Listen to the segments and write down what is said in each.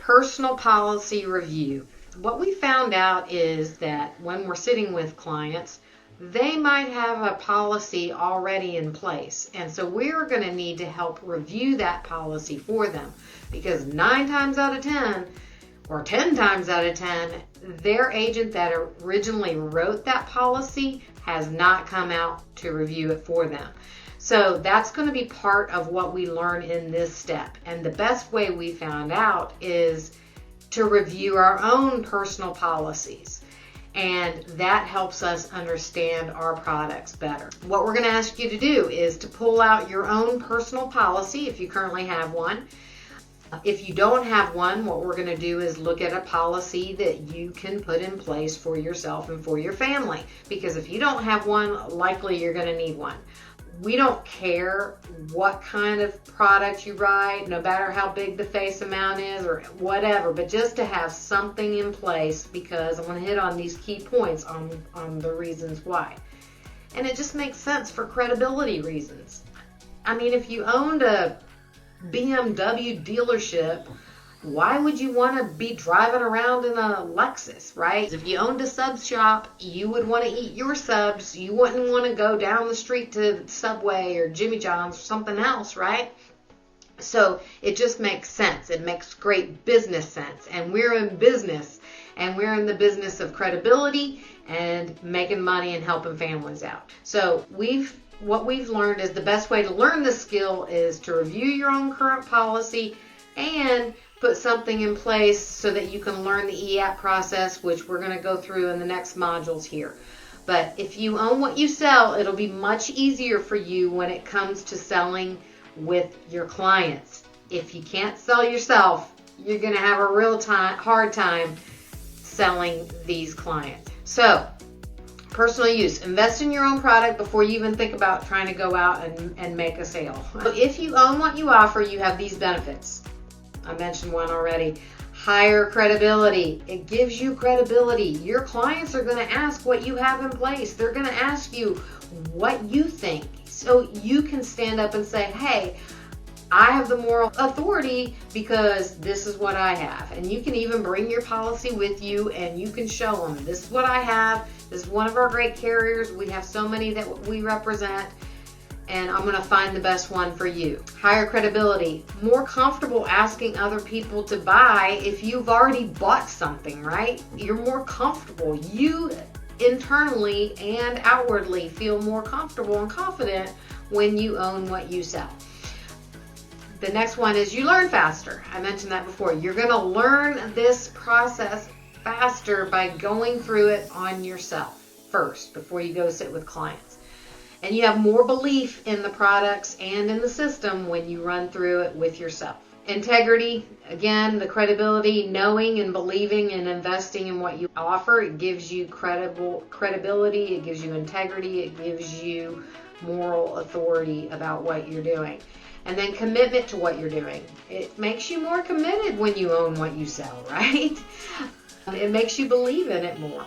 personal policy review. What we found out is that when we're sitting with clients, they might have a policy already in place. And so we're going to need to help review that policy for them, because 9 times out of 10, or 10 times out of 10, their agent that originally wrote that policy has not come out to review it for them. So that's going to be part of what we learn in this step. And the best way we found out is to review our own personal policies. And that helps us understand our products better. What we're going to ask you to do is to pull out your own personal policy if you currently have one. If you don't have one, what we're going to do is look at a policy that you can put in place for yourself and for your family. Because if you don't have one, likely you're going to need one. We don't care what kind of product you write, no matter how big the face amount is or whatever, but just to have something in place, because I'm going to hit on these key points on the reasons why. And it just makes sense for credibility reasons. I mean, if you owned a BMW dealership, why would you want to be driving around in a Lexus, right? If you owned a sub shop, you would want to eat your subs. You wouldn't want to go down the street to Subway or Jimmy John's or something else, right? So it just makes sense. It makes great business sense. And we're in business, and we're in the business of credibility and making money and helping families out. So what we've learned is the best way to learn this skill is to review your own current policy and put something in place so that you can learn the EAP process, which we're going to go through in the next modules here. But if you own what you sell, it'll be much easier for you when it comes to selling with your clients. If you can't sell yourself, you're going to have a real hard time selling these clients. So, personal use. Invest in your own product before you even think about trying to go out and make a sale. So if you own what you offer, you have these benefits. I mentioned one already. Higher credibility. It gives you credibility. Your clients are going to ask what you have in place. They're going to ask you what you think. So you can stand up and say, hey, I have the moral authority because this is what I have. And you can even bring your policy with you and you can show them, this is what I have. This is one of our great carriers. We have so many that we represent, and I'm going to find the best one for you. Higher credibility. More comfortable asking other people to buy if you've already bought something, right? You're more comfortable. You internally and outwardly feel more comfortable and confident when you own what you sell. The next one is you learn faster. I mentioned that before. You're going to learn this process faster by going through it on yourself first before you go sit with clients. And you have more belief in the products and in the system when you run through it with yourself. Integrity, again, the credibility, knowing and believing and investing in what you offer. It gives you credibility, it gives you integrity, it gives you moral authority about what you're doing. And then commitment to what you're doing. It makes you more committed when you own what you sell, right? It makes you believe in it more.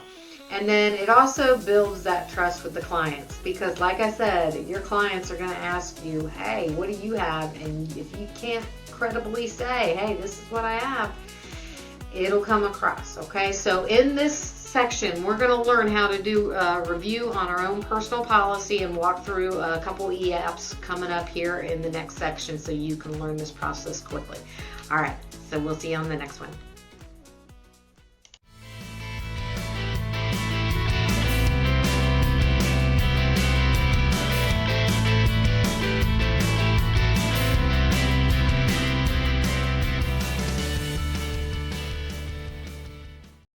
And then it also builds that trust with the clients, because like I said, your clients are going to ask you, hey, what do you have? And if you can't credibly say, hey, this is what I have, it'll come across, okay? So in this section, we're going to learn how to do a review on our own personal policy and walk through a couple EAPs coming up here in the next section so you can learn this process quickly. All right, so we'll see you on the next one.